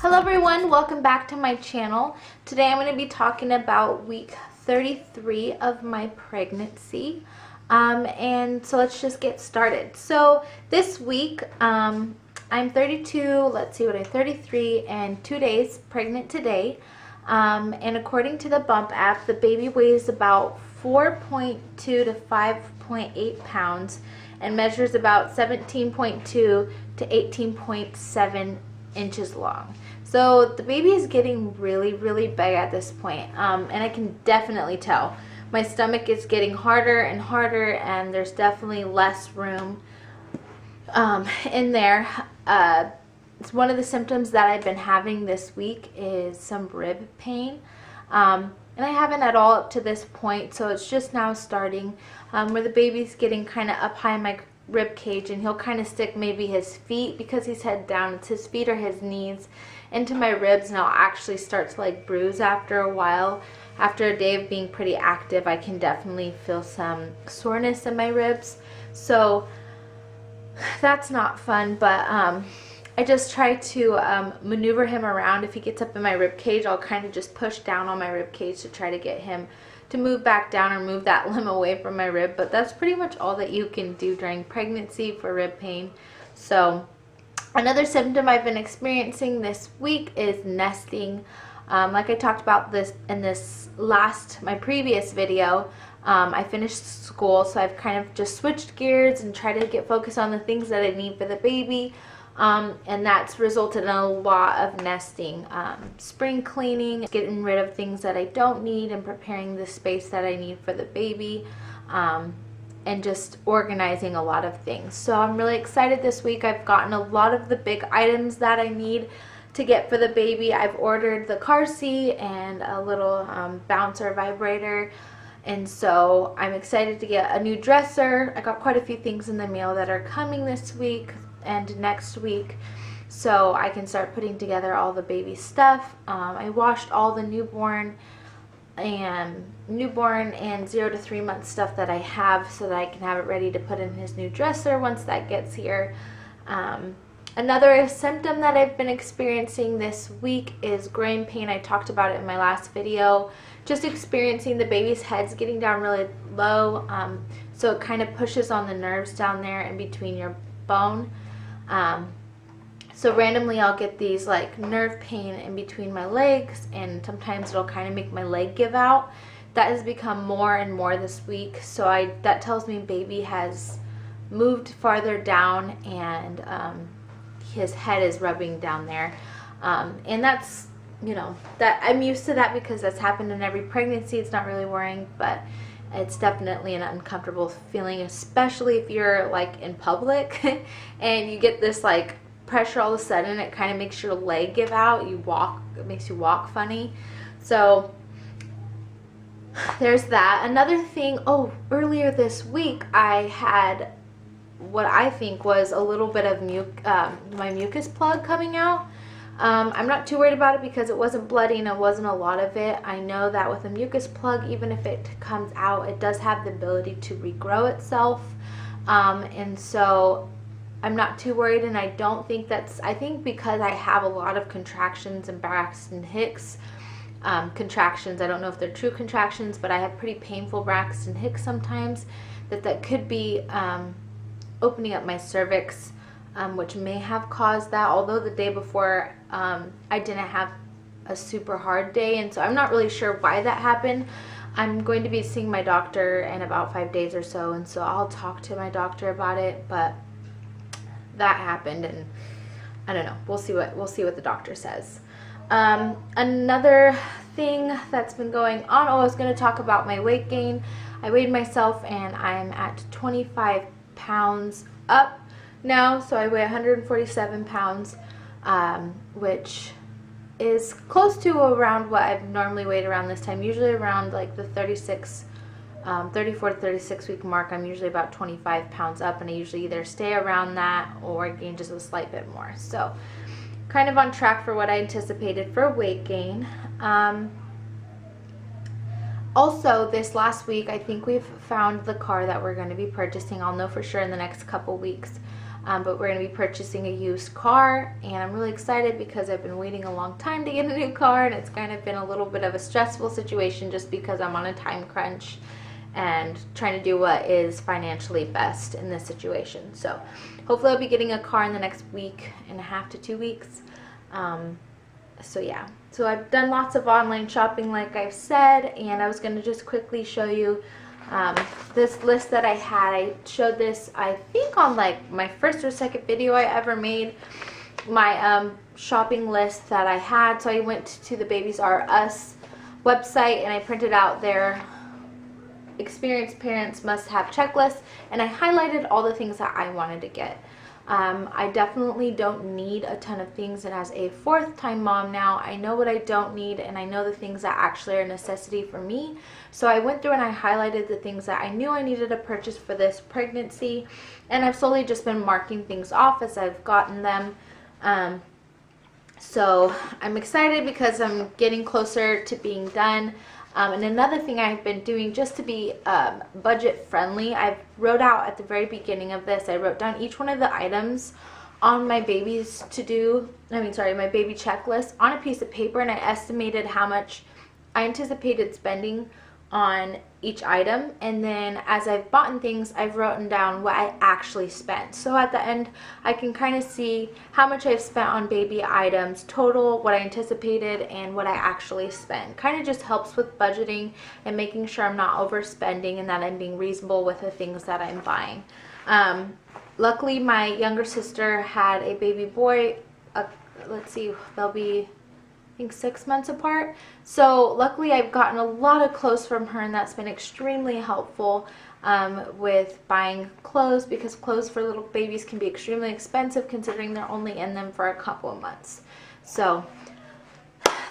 Hello everyone, welcome back to my channel. Today I'm going to be talking about week 33 of my pregnancy. And so let's just get started. So this week I'm 32, 33 and 2 days pregnant today. And according to the Bump app, the baby weighs about 4.2 to 5.8 pounds and measures about 17.2 to 18.7 inches long. So the baby is getting really big at this point, and I can definitely tell. My stomach is getting harder and harder, and there's definitely less room in there. It's one of the symptoms that I've been having this week is some rib pain, and I haven't at all up to this point, so it's just now starting where the baby's getting kind of up high in my rib cage, and he'll kind of stick maybe his feet, because he's head down, it's his feet or his knees into my ribs, and I'll actually start to like bruise after a while. After a day of being pretty active, I can definitely feel some soreness in my ribs, so that's not fun. But I just try to maneuver him around. If he gets up in my rib cage, I'll kind of just push down on my rib cage to try to get him to move back down or move that limb away from my rib. But that's pretty much all that you can do during pregnancy for rib pain. So another symptom I've been experiencing this week is nesting. Like I talked about this in my previous video, I finished school, so I've kind of just switched gears and tried to get focused on the things that I need for the baby. And that's resulted in a lot of nesting, spring cleaning, getting rid of things that I don't need and preparing the space that I need for the baby, and just organizing a lot of things. So I'm really excited this week. I've gotten a lot of the big items that I need to get for the baby. I've ordered the car seat and a little bouncer vibrator. And so I'm excited to get a new dresser. I got quite a few things in the mail that are coming this week and next week, so I can start putting together all the baby stuff. I washed all the newborn and 0 to 3 month stuff that I have, so that I can have it ready to put in his new dresser once that gets here. Another symptom that I've been experiencing this week is groin pain. I talked about it in my last video. Just experiencing the baby's head's getting down really low, so it kind of pushes on the nerves down there in between your bone. So randomly I'll get these like nerve pain in between my legs, and sometimes it'll kind of make my leg give out. That has become more and more this week, so that tells me baby has moved farther down, and his head is rubbing down there, and that's, you know, that I'm used to that because that's happened in every pregnancy. It's not really worrying, but it's definitely an uncomfortable feeling, especially if you're like in public and you get this like pressure all of a sudden. It kind of makes your leg give out. It makes you walk funny. So there's that. Another thing, earlier this week I had what I think was a little bit of my mucus plug coming out. I'm not too worried about it because it wasn't bloody and it wasn't a lot of it. I know that with a mucus plug, even if it comes out, it does have the ability to regrow itself. And so I'm not too worried, and I don't think I think because I have a lot of contractions and Braxton Hicks contractions, I don't know if they're true contractions, but I have pretty painful Braxton Hicks sometimes, that could be opening up my cervix, which may have caused that, although the day before I didn't have a super hard day, and so I'm not really sure why that happened. I'm going to be seeing my doctor in about 5 days or so, and so I'll talk to my doctor about it, but that happened, and I don't know, we'll see what the doctor says. Another thing that's been going on, I was going to talk about my weight gain. I weighed myself and I'm at 25 pounds up now, so I weigh 147 pounds, which is close to around what I've normally weighed around this time, usually around like the 34 to 36 week mark. I'm usually about 25 pounds up, and I usually either stay around that or gain just a slight bit more, so kind of on track for what I anticipated for weight gain. Also, this last week, I think we've found the car that we're going to be purchasing. I'll know for sure in the next couple weeks. but we're going to be purchasing a used car, and I'm really excited because I've been waiting a long time to get a new car, and it's kind of been a little bit of a stressful situation just because I'm on a time crunch and trying to do what is financially best in this situation. So hopefully I'll be getting a car in the next week and a half to 2 weeks. So yeah, so I've done lots of online shopping like I've said, and I was going to just quickly show you this list that I had. I showed this, I think, on like my first or second video I ever made, my shopping list that I had. So I went to the Babies R Us website and I printed out their experienced parents must have checklist, and I highlighted all the things that I wanted to get. I definitely don't need a ton of things, and as a fourth-time mom now, I know what I don't need, and I know the things that actually are a necessity for me. So I went through and I highlighted the things that I knew I needed to purchase for this pregnancy, and I've slowly just been marking things off as I've gotten them. So I'm excited because I'm getting closer to being done. And another thing I've been doing just to be budget friendly, I wrote out at the very beginning of this, I wrote down each one of the items on my baby's my baby checklist on a piece of paper, and I estimated how much I anticipated spending on each item, and then as I've bought things, I've written down what I actually spent. So at the end, I can kind of see how much I've spent on baby items total, what I anticipated, and what I actually spent. Kind of just helps with budgeting and making sure I'm not overspending and that I'm being reasonable with the things that I'm buying. Luckily, my younger sister had a baby boy. Let's see, they'll be, I think, 6 months apart. So luckily I've gotten a lot of clothes from her, and that's been extremely helpful with buying clothes, because clothes for little babies can be extremely expensive considering they're only in them for a couple of months. So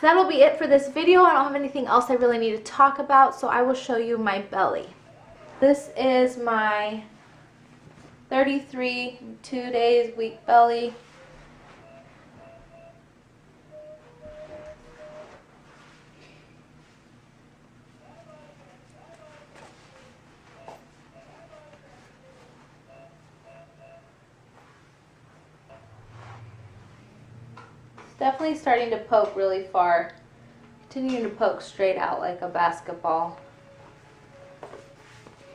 that'll be it for this video. I don't have anything else I really need to talk about, so I will show you my belly. This is my 33 2 days week belly. Definitely starting to poke really far, continuing to poke straight out like a basketball.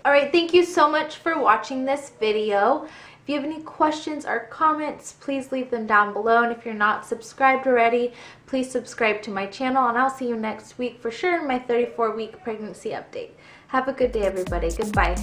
Alright, thank you so much for watching this video. If you have any questions or comments, please leave them down below, and if you're not subscribed already, please subscribe to my channel, and I'll see you next week for sure in my 34-week pregnancy update. Have a good day, everybody. Goodbye.